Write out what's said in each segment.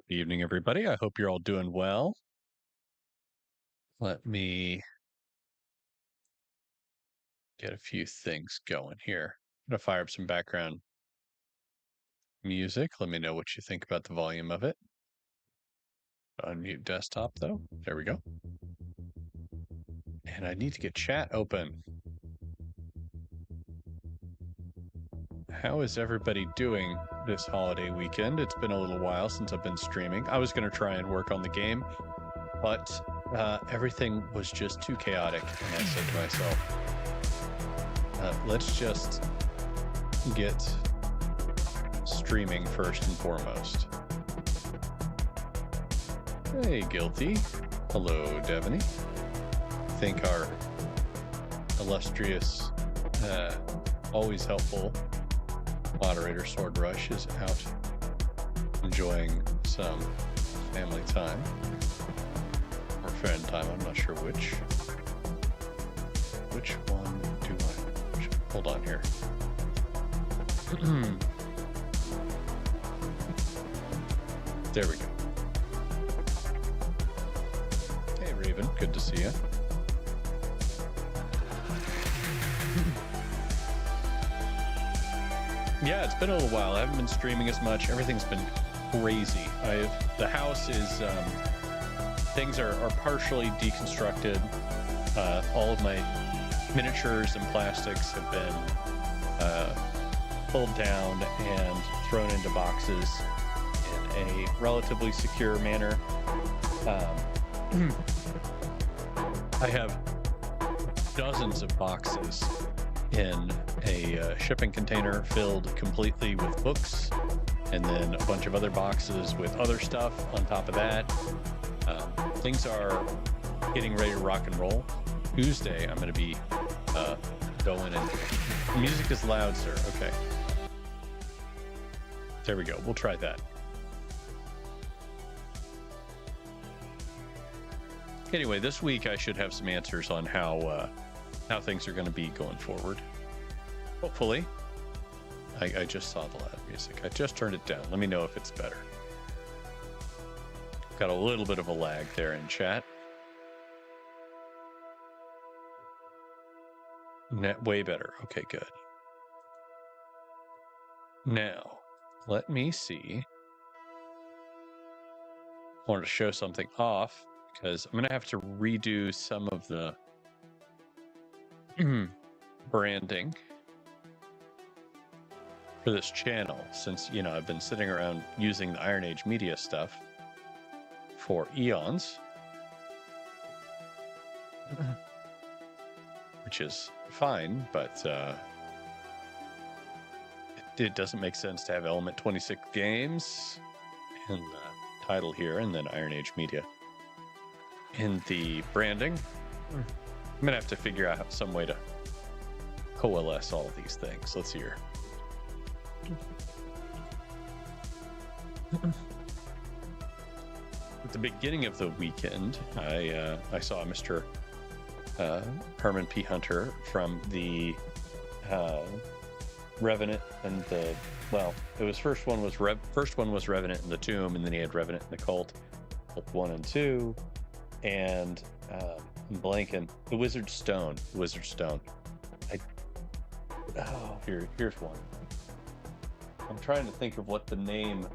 Good evening, everybody. I hope you're all doing well. Let me get a few things going here. I'm going to fire up some background music. Let me know what you think about the volume of it. Unmute desktop, though. There we go. And I need to get chat open. How is everybody doing this holiday weekend? It's been a little while since I've been streaming. I was going to try and work on the game, but everything was just too chaotic. And I said to myself, let's just get streaming first and foremost. Hey, Guilty. Hello, Devaney. I think our illustrious, always helpful moderator Sword Rush is out enjoying some family time or friend time. I'm not sure which. Which one do I? Hold on here. There we go. Hey, Raven. Good to see you. Yeah, it's been a little while. I haven't been streaming as much. Everything's been crazy. The house is things are partially deconstructed. All of my miniatures and plastics have been pulled down and thrown into boxes in a relatively secure manner. I have dozens of boxes in a shipping container filled completely with books, and then a bunch of other boxes with other stuff on top of that. Things are getting ready to rock and roll. Tuesday, I'm going to be going and... Music is loud, sir. Okay. There we go. We'll try that. Anyway, this week I should have some answers on how things are going to be going forward. Hopefully. I just saw the loud music. I just turned it down. Let me know if it's better. Got a little bit of a lag there in chat. Way better. Okay, good. Now, let me see. I wanted to show something off because I'm going to have to redo some of the branding for this channel, since, you know, I've been sitting around using the IronAge media stuff for eons, which is fine, but it doesn't make sense to have Element 26 Games in the title here and then IronAge Media in the branding. I'm gonna have to figure out some way to coalesce all of these things. Let's see here. At the beginning of the weekend, I saw Mr. Herman P. Hunter from the Revenant and the, well, it was first one was Revenant in the Tomb, and then he had Revenant in the Cult 1 and 2, and I'm blanking, the Wizard Stone. Here's one. I'm trying to think of what the name.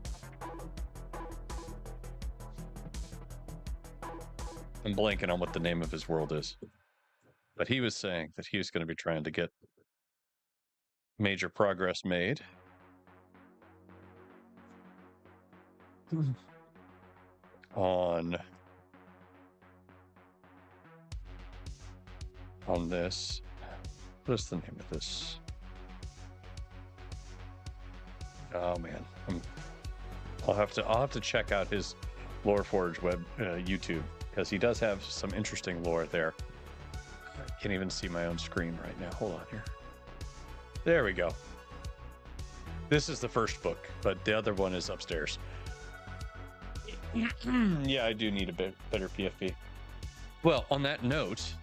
I'm blanking on what the name of his world is. But he was saying that he was going to be trying to get major progress made on this. What is the name of this? Oh man, I'll have to check out his Loreforge web YouTube, because he does have some interesting lore there. I can't even see my own screen right now. Hold on here. There we go. This is the first book, but the other one is upstairs. Yeah, I do need a bit better PFP. Well, on that note,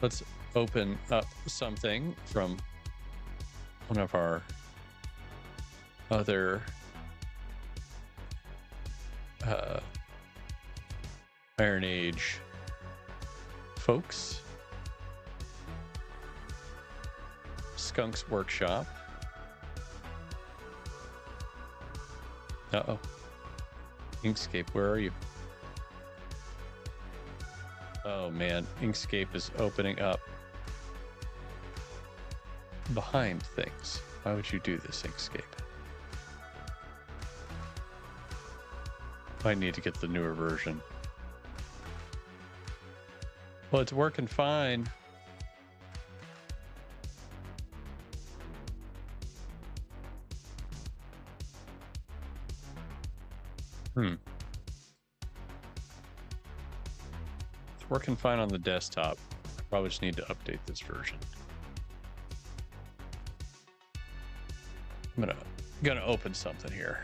let's open up something from one of our other IronAge folks. Skunk's Workshop. Uh-oh. Inkscape, where are you? Oh man, Inkscape is opening up behind things. Why would you do this, Inkscape? I need to get the newer version. Well, it's working fine. It's working fine on the desktop. I probably just need to update this version. I'm gonna open something here.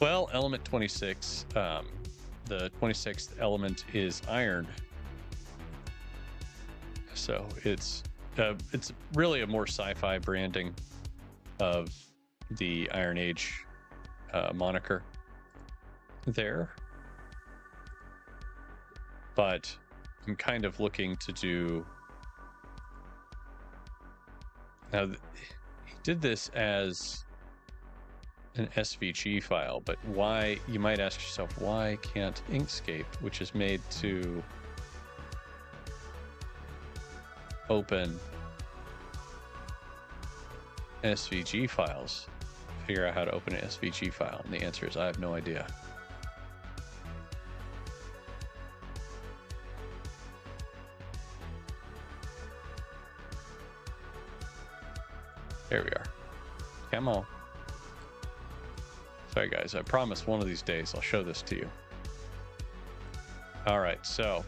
Well, element 26, the 26th element is iron. So it's really a more sci-fi branding of the IronAge moniker there. But I'm kind of looking to do... Now, he did this as an SVG file, but why, you might ask yourself, why can't Inkscape, which is made to open SVG files, figure out how to open an SVG file? And the answer is, I have no idea. There we are. Come on. Sorry guys, I promise one of these days I'll show this to you. All right, so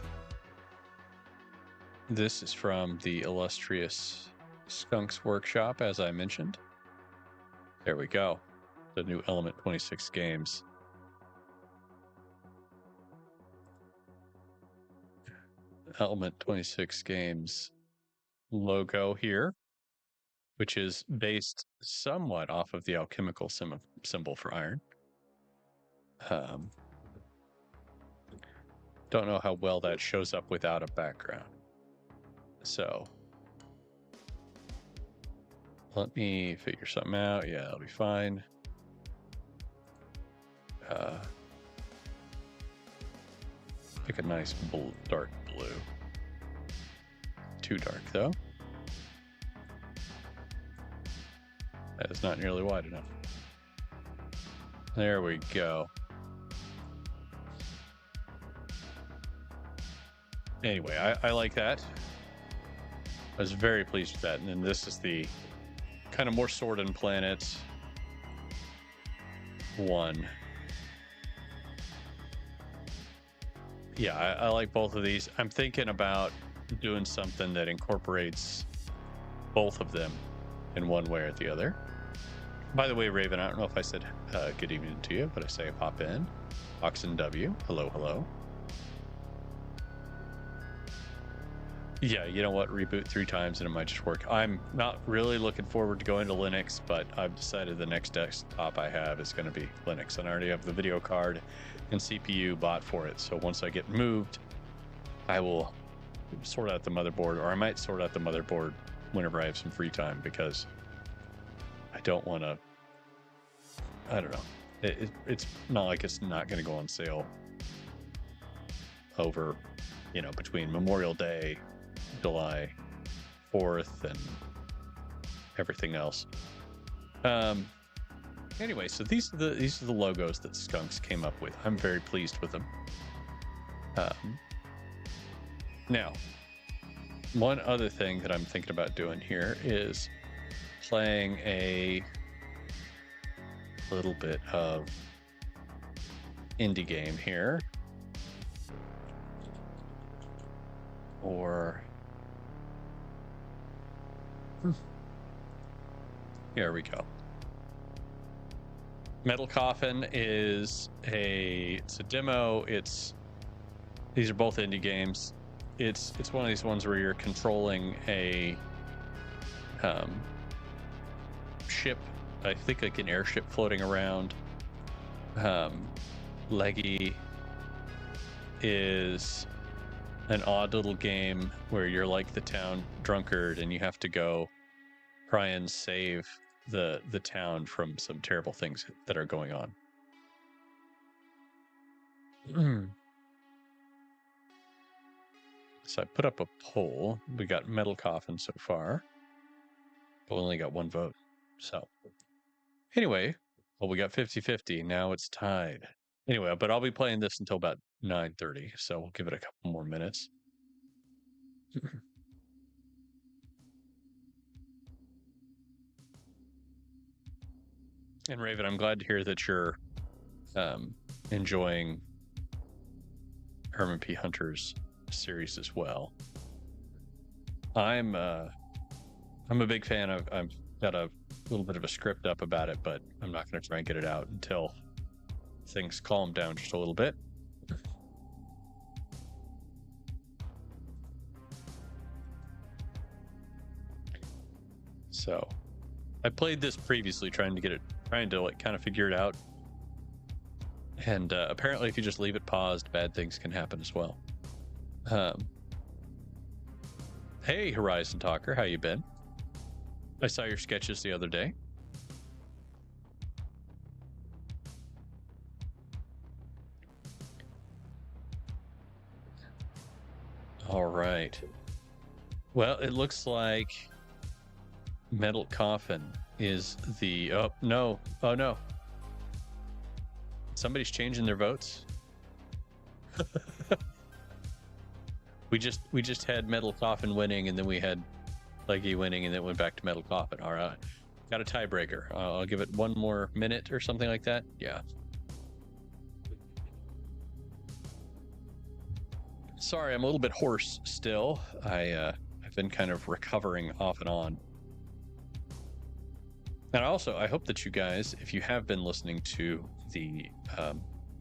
this is from the illustrious Skunk's Workshop, as I mentioned. There we go. The new Element 26 games. Element 26 games logo here, which is based somewhat off of the alchemical symbol for iron. Don't know how well that shows up without a background. So let me figure something out. Yeah, it'll be fine. Pick a nice dark blue. Too dark though. That is not nearly wide enough. There we go. Anyway, I like that. I was very pleased with that. And then this is the kind of more Sword and Planet one. Yeah, I like both of these. I'm thinking about doing something that incorporates both of them in one way or the other. By the way, Raven, I don't know if I said good evening to you, but I say pop in. Oxen W, hello, hello. Yeah, you know what? Reboot 3 times and it might just work. I'm not really looking forward to going to Linux, but I've decided the next desktop I have is going to be Linux. And I already have the video card and CPU bought for it. So once I get moved, I will sort out the motherboard, or I might sort out the motherboard whenever I have some free time, because I don't want to, I don't know. It's not like it's not going to go on sale over, you know, between Memorial Day, July 4th, and everything else. Anyway, so these are the logos that Skunks came up with. I'm very pleased with them. Now, one other thing that I'm thinking about doing here is playing a little bit of indie game here. Or here we go. Metal Coffin is it's a demo. These are both indie games. It's one of these ones where you're controlling a ship, I think like an airship floating around, Leggy is an odd little game where you're like the town drunkard and you have to go try and save the town from some terrible things that are going on. So I put up a poll. We got Metal Coffin so far, but we only got one vote. So anyway, well, we got 50-50. Now it's tied. Anyway, but I'll be playing this until about 9:30, so we'll give it a couple more minutes. And Raven, I'm glad to hear that you're enjoying Herman P. Hunter's series as well. I'm a big fan of. I've got a little bit of a script up about it, but I'm not going to try and get it out until things calm down just a little bit. So I played this previously, trying to like kind of figure it out. And apparently if you just leave it paused, bad things can happen as well. Hey, Horizon Talker, how you been? I saw your sketches the other day. All right. Well, it looks like Metal Coffin is the... Oh, no. Oh, no. Somebody's changing their votes. We just had Metal Coffin winning, and then we had Leggy winning, and then it went back to Metal Coffin. All right. Got a tiebreaker. I'll give it one more minute or something like that. Yeah. Sorry, I'm a little bit hoarse still. I've been kind of recovering off and on. And also, I hope that you guys, if you have been listening to the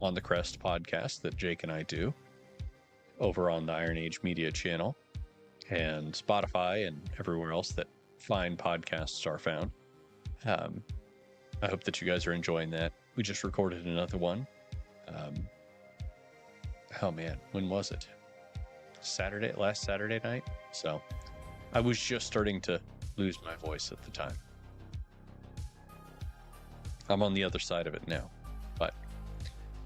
On the Crest podcast that Jake and I do over on the IronAge Media channel and Spotify and everywhere else that fine podcasts are found. I hope that you guys are enjoying that. We just recorded another one. Oh man, when was it? Last Saturday night. So I was just starting to lose my voice at the time. I'm on the other side of it now. But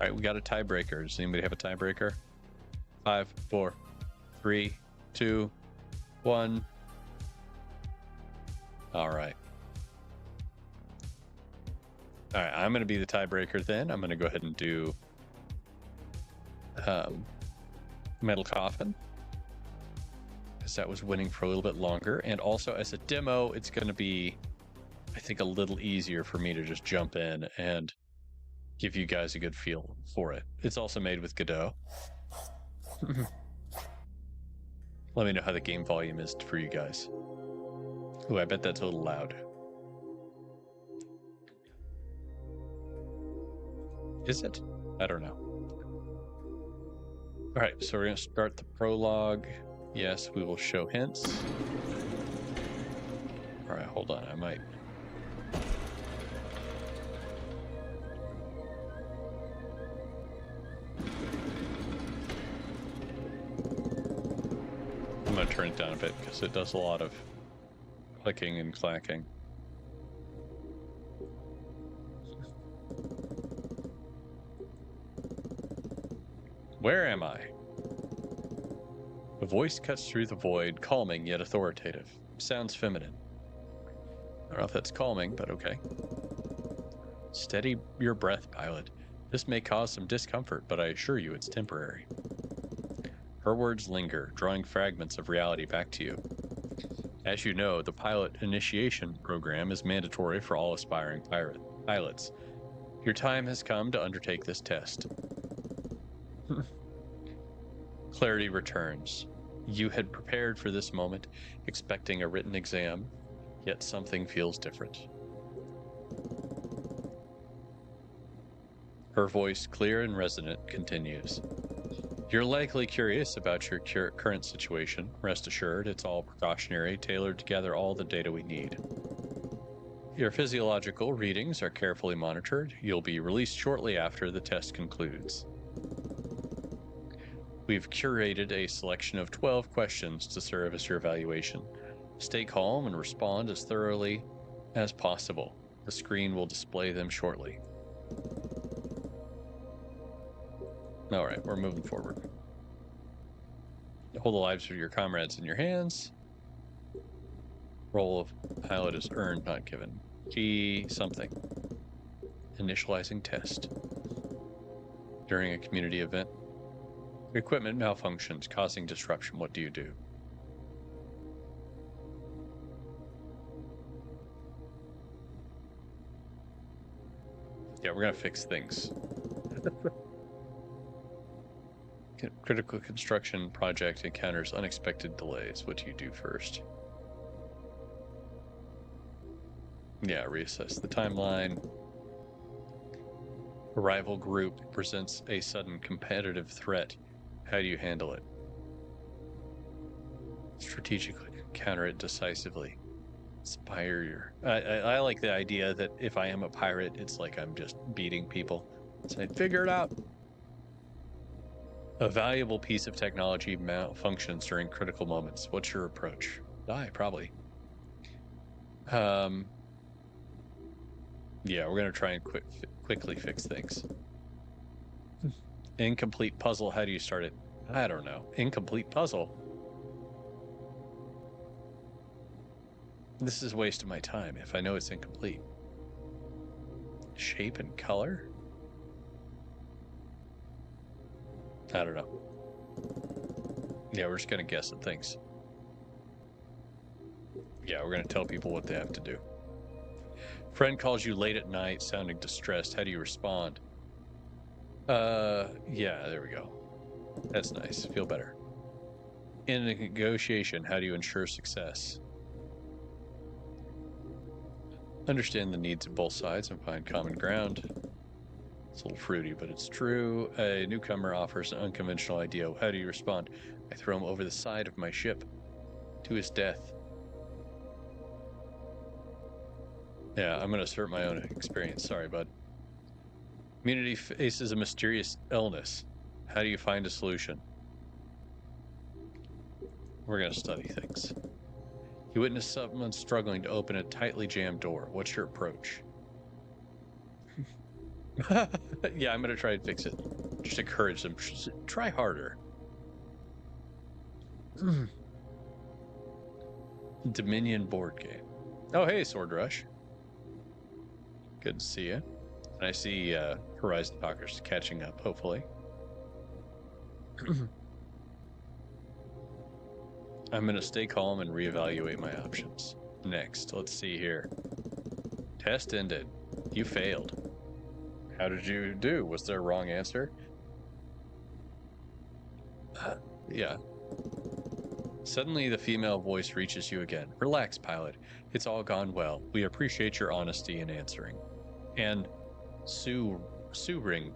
all right, we got a tiebreaker. Does anybody have a tiebreaker? 5, 4, 3, 2, 1. All right. All right, I'm going to be the tiebreaker then. I'm going to go ahead and do Metal Coffin, because that was winning for a little bit longer. And also as a demo, it's going to be, I think, a little easier for me to just jump in and give you guys a good feel for it. It's also made with Godot. Let me know how the game volume is for you guys. Ooh, I bet that's a little loud. Is it? I don't know. All right, so we're going to start the prologue. Yes, we will show hints. All right, hold on. I might... I'm going to turn it down a bit because it does a lot of clicking and clacking. Where am I? The voice cuts through the void, calming yet authoritative. Sounds feminine. I don't know if that's calming, but okay. Steady your breath, pilot. This may cause some discomfort, but I assure you it's temporary. Her words linger, drawing fragments of reality back to you. As you know, the pilot initiation program is mandatory for all aspiring pilots. Your time has come to undertake this test. Clarity returns. You had prepared for this moment, expecting a written exam, yet something feels different. Her voice, clear and resonant, continues. You're likely curious about your current situation. Rest assured, it's all precautionary, tailored to gather all the data we need. Your physiological readings are carefully monitored. You'll be released shortly after the test concludes. We've curated a selection of 12 questions to serve as your evaluation. Stay calm and respond as thoroughly as possible. The screen will display them shortly. All right, we're moving forward. Hold the lives of your comrades in your hands. Role of pilot is earned, not given. G something. Initializing test. During a community event. Equipment malfunctions, causing disruption. What do you do? Yeah, we're gonna fix things. Critical construction project encounters unexpected delays. What do you do first? Yeah, reassess the timeline. A rival group presents a sudden competitive threat. How do you handle it? Strategically counter it decisively. Inspire your... I like the idea that if I am a pirate, it's like I'm just beating people. So I'd figure it out. A valuable piece of technology malfunctions during critical moments. What's your approach? Die, probably. Yeah, we're going to try and quickly fix things. Incomplete puzzle. How do you start it? I don't know. Incomplete puzzle. This is a waste of my time if I know it's incomplete. Shape and color? I don't know. Yeah, we're just going to guess at things. Yeah, we're going to tell people what they have to do. Friend calls you late at night, sounding distressed. How do you respond? Yeah, there we go. That's nice. Feel better. In a negotiation, how do you ensure success? Understand the needs of both sides and find common ground. It's a little fruity, but it's true. A newcomer offers an unconventional idea. How do you respond? I throw him over the side of my ship to his death. Yeah, I'm going to assert my own experience. Sorry, bud. Community faces a mysterious illness. How do you find a solution? We're going to study things. You witness someone struggling to open a tightly jammed door. What's your approach? Yeah, I'm going to try and fix it. Just encourage them. Just try harder. Dominion board game. Oh, hey, Sword Rush. Good to see you. And I see Horizon Talkers catching up, hopefully. I'm going to stay calm and reevaluate my options. Next, let's see here. Test ended. You failed. How did you do? Was there a wrong answer? Yeah. Suddenly, the female voice reaches you again. Relax, pilot. It's all gone well. We appreciate your honesty in answering. And Sue Ring.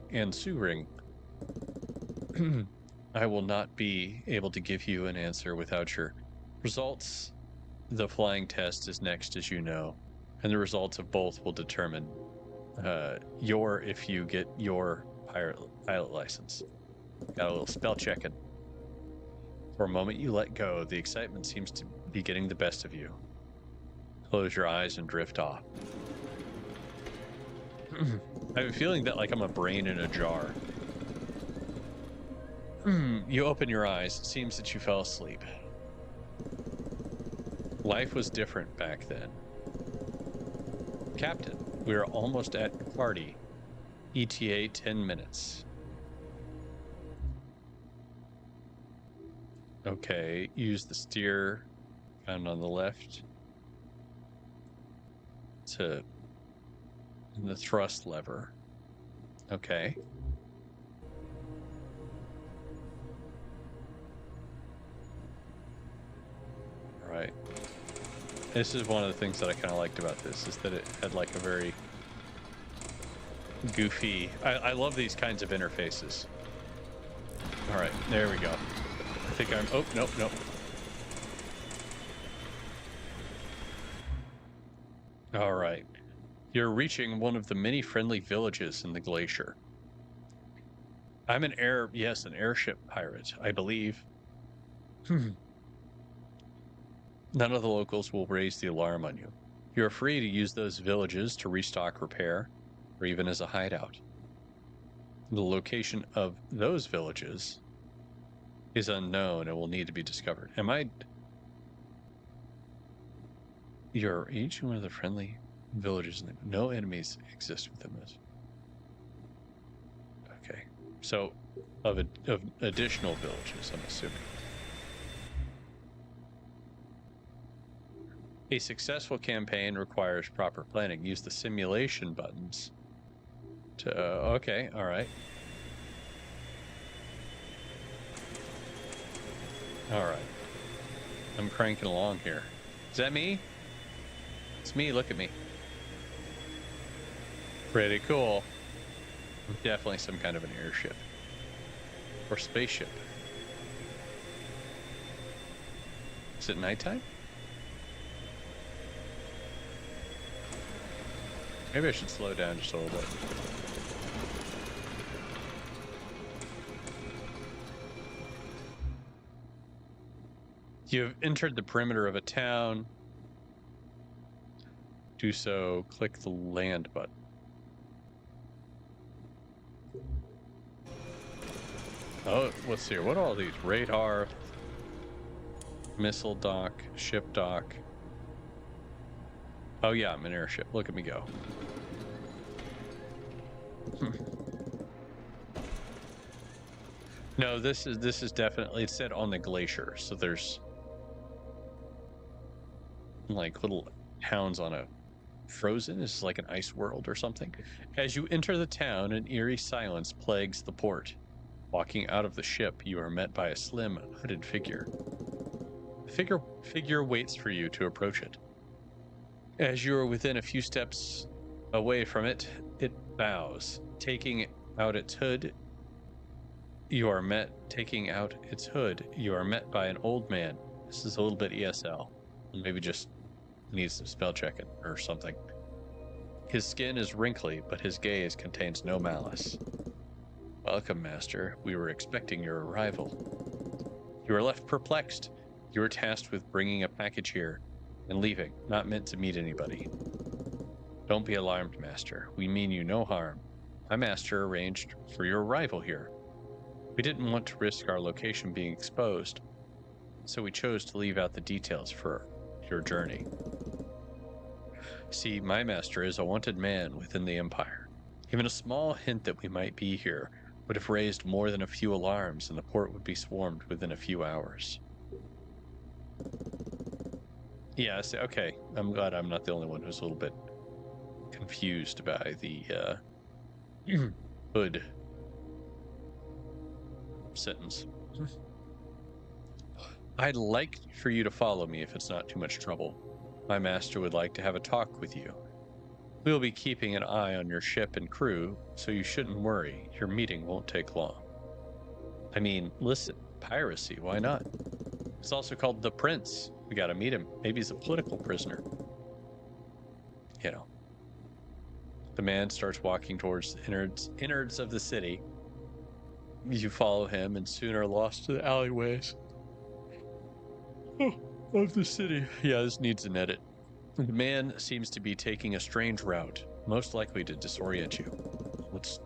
I will not be able to give you an answer without your results. The flying test is next, as you know, and the results of both will determine if you get your pilot license. Got a little spell checking. For a moment you let go. The excitement seems to be getting the best of you. Close your eyes and drift off. I have a feeling that like I'm a brain in a jar. You open your eyes. It seems that you fell asleep. Life was different back then. Captain, we are almost at the party. ETA 10 minutes. Okay, use the steer found on the left to the thrust lever. Okay. Right. This is one of the things that I kind of liked about this, is that it had like a very goofy... I love these kinds of interfaces. All right, there we go. I think I'm... Oh, nope. All right. You're reaching one of the many friendly villages in the glacier. I'm an airship pirate, I believe. None of the locals will raise the alarm on you. You're free to use those villages to restock, repair, or even as a hideout. The location of those villages is unknown and will need to be discovered. You're each one of the friendly villages. No enemies exist within this. Okay. So, of additional villages, I'm assuming. A successful campaign requires proper planning. Use the simulation buttons to... okay, all right. All right. I'm cranking along here. Is that me? It's me. Look at me. Pretty cool. Definitely some kind of an airship. Or spaceship. Is it nighttime? Maybe I should slow down just a little bit. You've entered the perimeter of a town. Do so, click the land button. Oh, let's see here. What are all these? Radar, missile dock, ship dock. Oh yeah, I'm an airship. Look at me go. No, this is definitely, it said on the glacier, so there's like little towns on a frozen. This is like an ice world or something. As you enter the town, an eerie silence plagues the port. Walking out of the ship, you are met by a slim, hooded figure. The figure waits for you to approach it. As you are within a few steps away from it, it bows, taking out its hood. You are met by an old man. This is a little bit ESL. Maybe just needs some spell checking or something. His skin is wrinkly, but his gaze contains no malice. Welcome, Master. We were expecting your arrival. You are left perplexed. You were tasked with bringing a package here and leaving, not meant to meet anybody. Don't be alarmed, Master. We mean you no harm. My master arranged for your arrival here. We didn't want to risk our location being exposed, so we chose to leave out the details for your journey. See, my master is a wanted man within the Empire. Even a small hint that we might be here would have raised more than a few alarms, and the port would be swarmed within a few hours. Yes, okay. I'm glad I'm not the only one who's a little bit confused by the hood sentence. I'd like for you to follow me if it's not too much trouble. My master would like to have a talk with you. We'll be keeping an eye on your ship and crew, so you shouldn't worry. Your meeting won't take long. I mean, listen, piracy, why not? It's also called the Prince. We gotta meet him. Maybe he's a political prisoner. You know. The man starts walking towards the innards of the city. You follow him and soon are lost to the alleyways of the city. Yeah, this needs an edit. The man seems to be taking a strange route, most likely to disorient you. Let's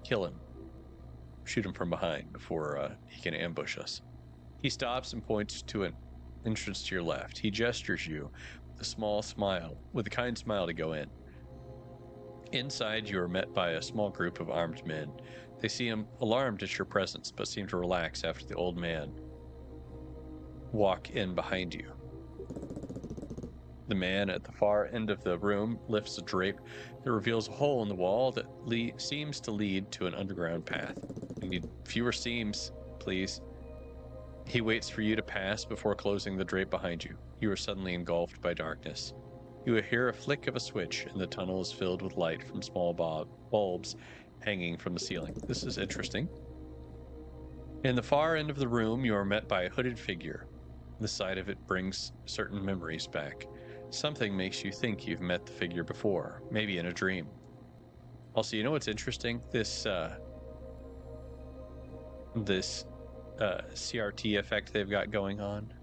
kill him. Shoot him from behind before he can ambush us. He stops and points to an entrance to your left. He gestures you with a kind smile to go in. Inside, you are met by a small group of armed men. They seem alarmed at your presence, but seem to relax after the old man walk in behind you. The man at the far end of the room lifts a drape that reveals a hole in the wall that seems to lead to an underground path. We need fewer seams, please. He waits for you to pass before closing the drape behind you. You are suddenly engulfed by darkness. You will hear a flick of a switch, and the tunnel is filled with light from small bulbs hanging from the ceiling. This is interesting. In the far end of the room, you are met by a hooded figure. The sight of it brings certain memories back. Something makes you think you've met the figure before, maybe in a dream. Also, you know what's interesting? This CRT effect they've got going on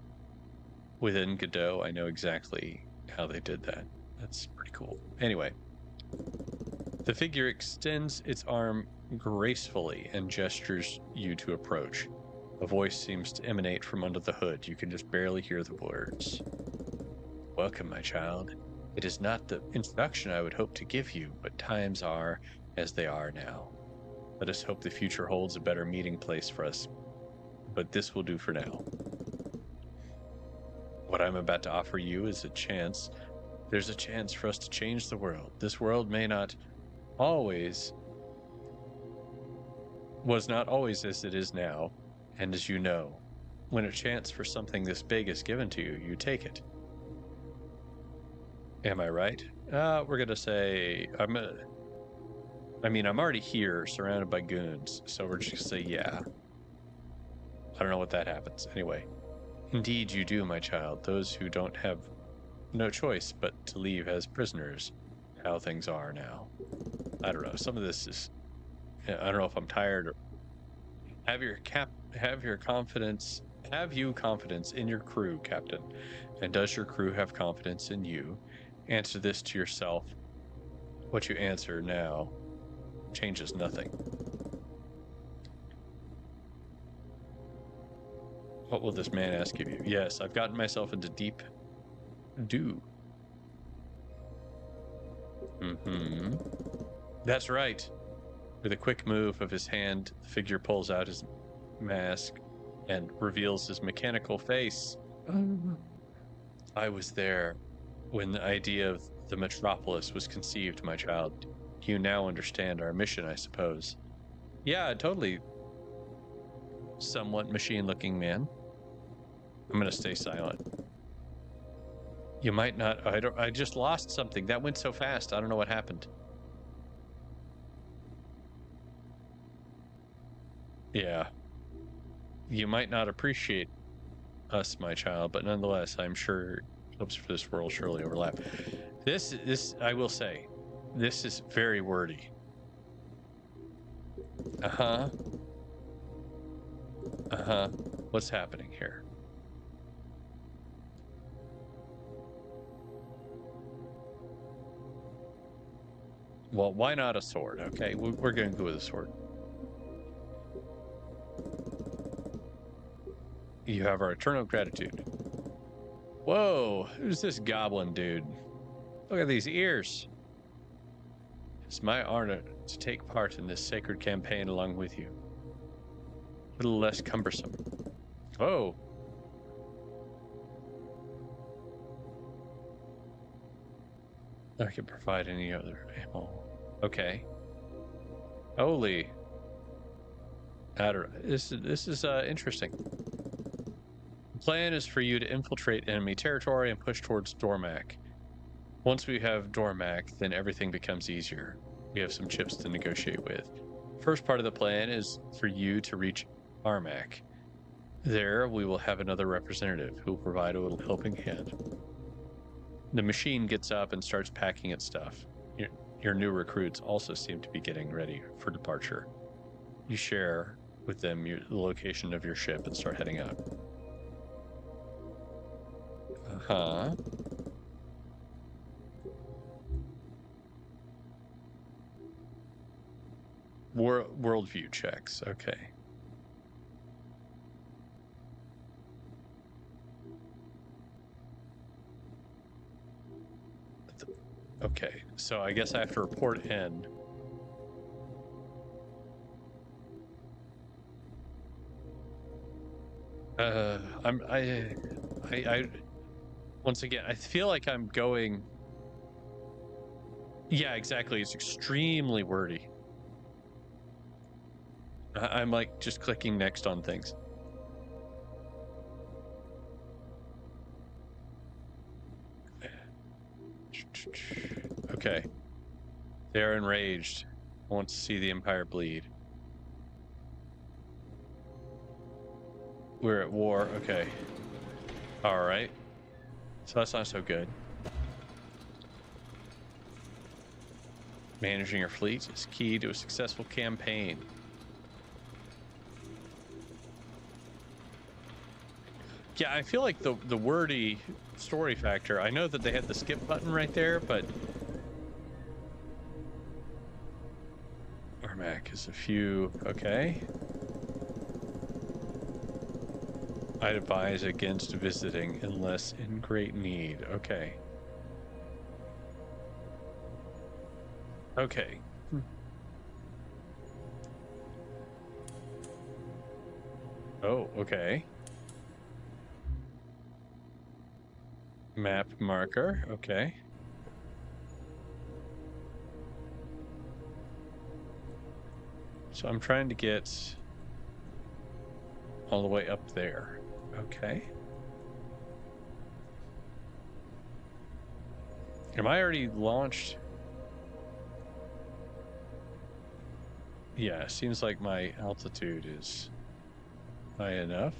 within Godot. I know exactly how they did that. That's pretty cool. Anyway, the figure extends its arm gracefully and gestures you to approach. A voice seems to emanate from under the hood. You can just barely hear the words. Welcome, my child. It is not the introduction I would hope to give you, but times are as they are now. Let us hope the future holds a better meeting place for us, but this will do for now. What I'm about to offer you is a chance. There's a chance for us to change the world. This world was not always as it is now, and as you know, when a chance for something this big is given to you, you take it. Am I right? We're gonna say I'm already here, surrounded by goons, so we're just gonna say yeah. I don't know what that happens. Anyway, indeed you do, my child. Those who don't have no choice but to leave as prisoners. How things are now. I don't know. Some of this is, I don't know if I'm tired or have you confidence in your crew, Captain? And does your crew have confidence in you? Answer this to yourself. What you answer now changes nothing. What will this man ask of you? Yes, I've gotten myself into deep doo. That's right. With a quick move of his hand, the figure pulls out his mask and reveals his mechanical face. I was there when the idea of the metropolis was conceived, my child. You now understand our mission, I suppose. Yeah, totally. Somewhat machine-looking man. I'm gonna stay silent. You might not. I just lost something. That went so fast. I don't know what happened. Yeah. You might not appreciate us, my child, but nonetheless, I'm sure hopes for this world surely overlap. This I will say, this is very wordy. What's happening here? Well, why not a sword? Okay, we're going to go with a sword. You have our eternal gratitude. Whoa, who's this goblin dude? Look at these ears. It's my honor to take part in this sacred campaign along with you. A little less cumbersome. Oh. I can provide any other ammo. Okay. Holy. I don't know. This is interesting. The plan is for you to infiltrate enemy territory and push towards Dormac. Once we have Dormac, then everything becomes easier. We have some chips to negotiate with. First part of the plan is for you to reach Armac. There, we will have another representative who will provide a little helping hand. The machine gets up and starts packing its stuff. Your new recruits also seem to be getting ready for departure. You share with them the location of your ship and start heading out. Worldview checks. Okay. Okay, so I guess I have to report in. I once again, I feel like I'm going. Yeah, exactly. It's extremely wordy. I'm like just clicking next on things. Okay. They are enraged. I want to see the Empire bleed. We're at war. Okay. All right. So that's not so good. Managing your fleet is key to a successful campaign. Yeah, I feel like the wordy story factor. I know that they had the skip button right there, but Armac is a few. Okay. I'd advise against visiting unless in great need. Okay. Okay. Oh, okay. Map marker. Okay. So I'm trying to get all the way up there. Okay. Am I already launched? Yeah, seems like my altitude is high enough.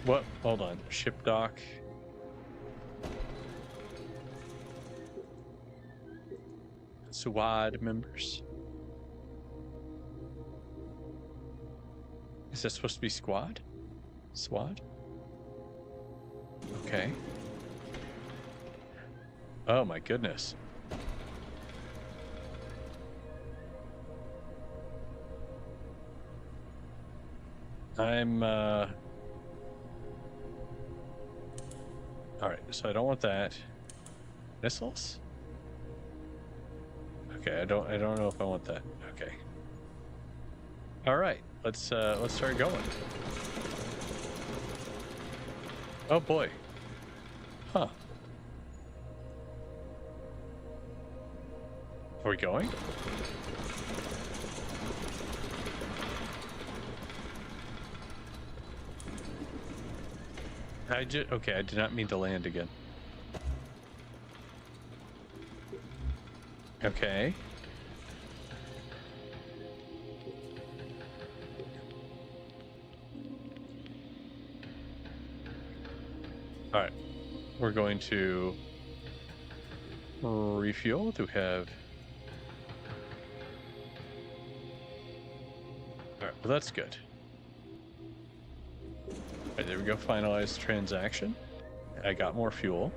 What? Hold on. Ship dock. SWAD members. Is that supposed to be squad? SWAD? Okay. Oh my goodness. I'm all right, so I don't want that. Missiles? Okay, I don't know if I want that. Okay. All right, let's start going. Oh boy. Huh. Are we going? Okay, I did not mean to land again. Okay. All right. We're going to refuel. Do we have... All right, well, that's good. All right, there we go. Finalize transaction. I got more fuel.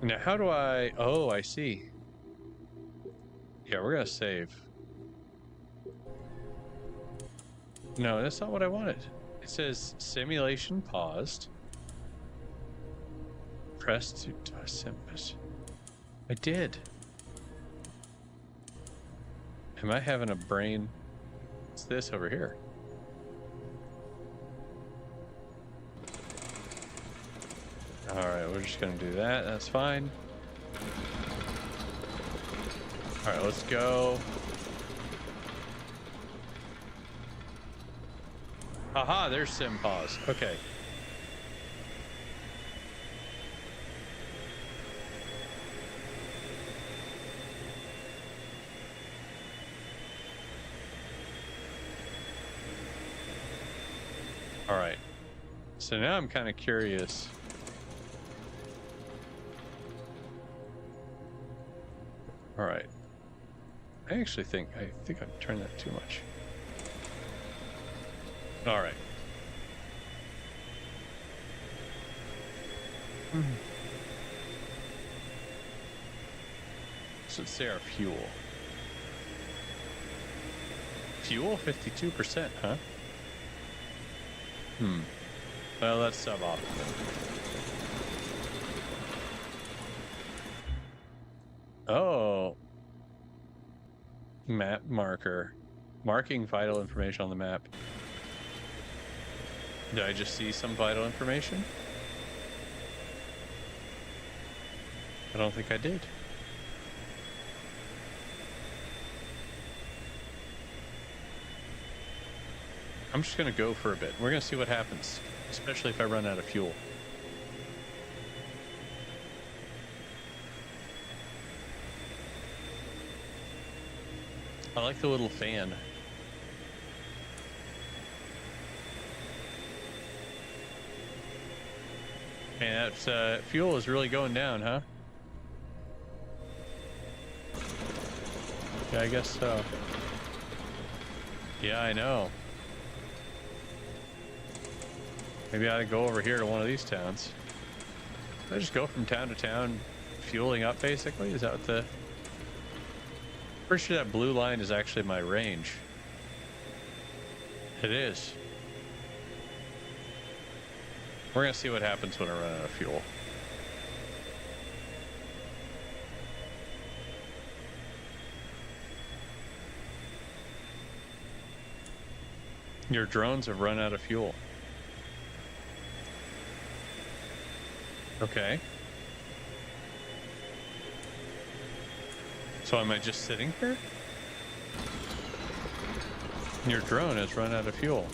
Now, how do I... Oh, I see. Yeah, we're going to save. No, that's not what I wanted. It says simulation paused. Press to disembowel. I did. Am I having a brain? What's this over here? All right, we're just gonna do that. That's fine. All right, let's go. Aha, there's sim pause. Okay. All right. So now I'm kind of curious. All right. I actually think I've turned that too much. All right. So let's say our fuel. Fuel 52%, huh? Well, that's suboptimal. Oh. Map marker. Marking vital information on the map. Did I just see some vital information? I don't think I did. I'm just gonna go for a bit. We're gonna see what happens, especially if I run out of fuel. I like the little fan. And that fuel is really going down, huh? Yeah, I guess so. Yeah, I know. Maybe I ought to go over here to one of these towns. I just go from town to town, fueling up, basically? Is that what the... Pretty sure that blue line is actually my range. It is. We're going to see what happens when I run out of fuel. Your drones have run out of fuel. Okay. So am I just sitting here? Your drone has run out of fuel.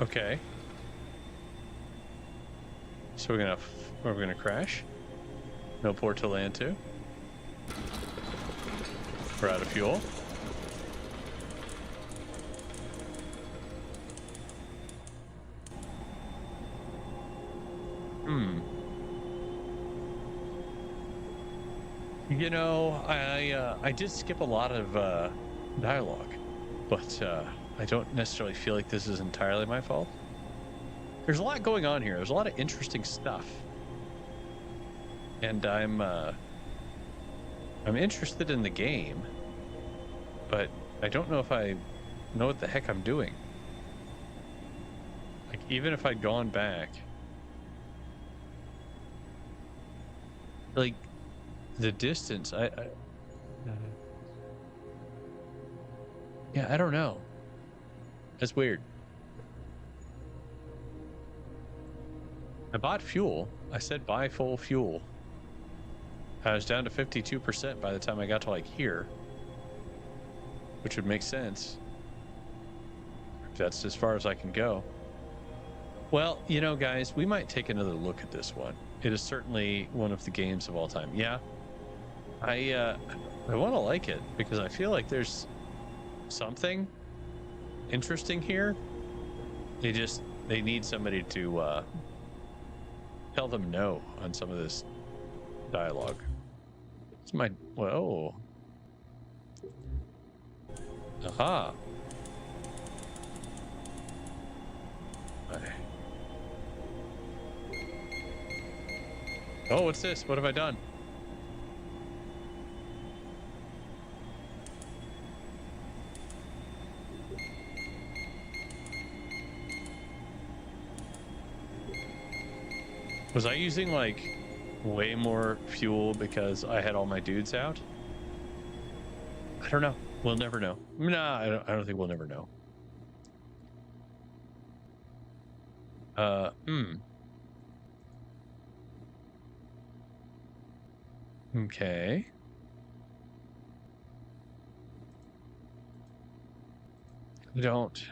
Okay. So we're gonna crash. No port to land to. We're out of fuel. You know, I did skip a lot of dialogue, but I don't necessarily feel like this is entirely my fault. There's a lot going on here. There's a lot of interesting stuff, and I'm interested in the game, but I don't know if I know what the heck I'm doing. Like, even if I'd gone back, like, the distance, yeah, I don't know. That's weird. I bought fuel. I said buy full fuel. I was down to 52% by the time I got to like here, which would make sense. If that's as far as I can go. Well, you know, guys, we might take another look at this one. It is certainly one of the games of all time. Yeah. I want to like it because I feel like there's something interesting here. They need somebody to tell them no on some of this dialogue. It's my... Whoa. Aha. Oh, what's this? What have I done? Was I using like way more fuel because I had all my dudes out? I don't know. We'll never know. Nah, I don't think we'll never know. Okay. I don't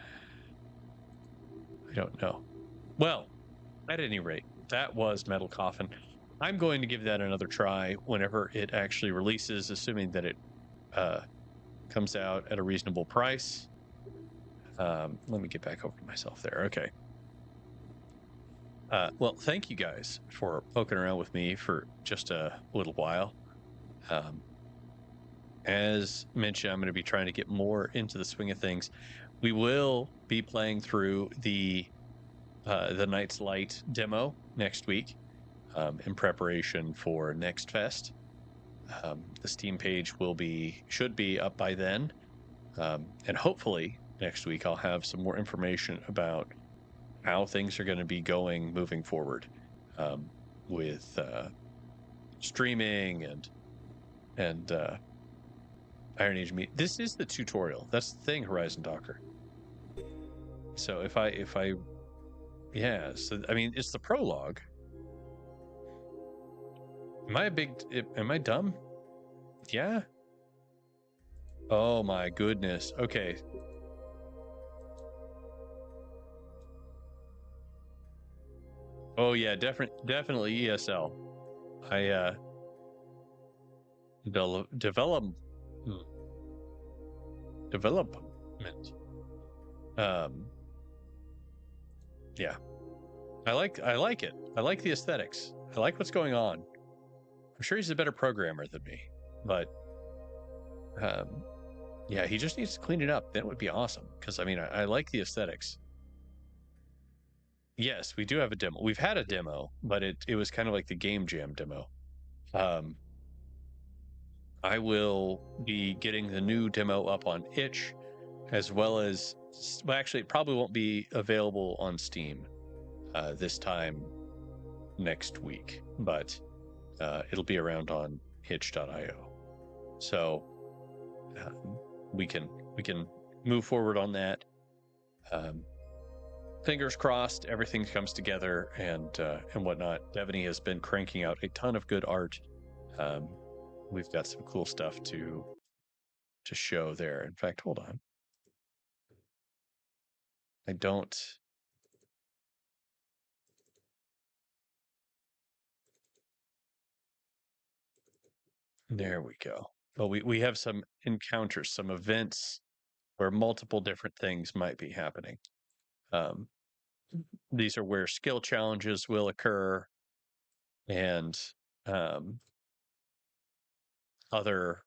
know. Well, at any rate, that was Metal Coffin. I'm going to give that another try whenever it actually releases, assuming that it comes out at a reasonable price. Let me get back over to myself there. Okay. Well, thank you guys for poking around with me for just a little while. As mentioned, I'm going to be trying to get more into the swing of things. We will be playing through the Night's Light demo next week in preparation for Next Fest. The Steam page should be up by then, and hopefully next week I'll have some more information about how things are going to be going moving forward with streaming and IronAge Meet. This is the tutorial. That's the thing, Horizon Docker. So if I yeah, so I mean it's the prologue. Am I dumb? Yeah. Oh my goodness. Okay. Oh yeah, definitely ESL. I development. Yeah. I like it. I like the aesthetics. I like what's going on. I'm sure he's a better programmer than me, but um, yeah, he just needs to clean it up. Then it would be awesome. Because I mean, I like the aesthetics. Yes, we do have a demo. We've had a demo, but it was kind of like the game jam demo. Um, I will be getting the new demo up on itch, as well as, well, actually, it probably won't be available on Steam this time next week, but it'll be around on itch.io. So we can move forward on that. Fingers crossed, everything comes together and whatnot. Devaney has been cranking out a ton of good art. We've got some cool stuff to show there. In fact, hold on. I don't. There we go. But we have some encounters, some events where multiple different things might be happening. Um, these are where skill challenges will occur and other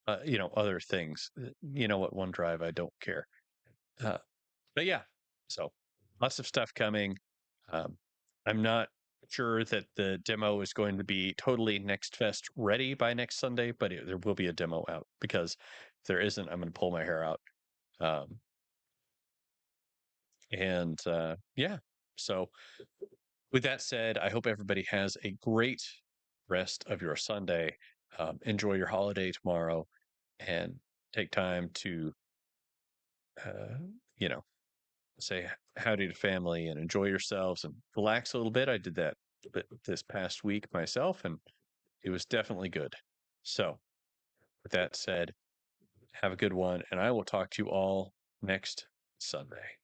other things. You know what, OneDrive, I don't care. But yeah, so lots of stuff coming. Um, I'm not sure that the demo is going to be totally Next Fest ready by next Sunday, but there will be a demo out, because if there isn't, I'm going to pull my hair out. Um, and yeah, so with that said, I hope everybody has a great rest of your Sunday. Enjoy your holiday tomorrow, and take time to, uh, you know, say howdy to family and enjoy yourselves and relax a little bit. I did that this past week myself, and it was definitely good. So, with that said, have a good one, and I will talk to you all next Sunday.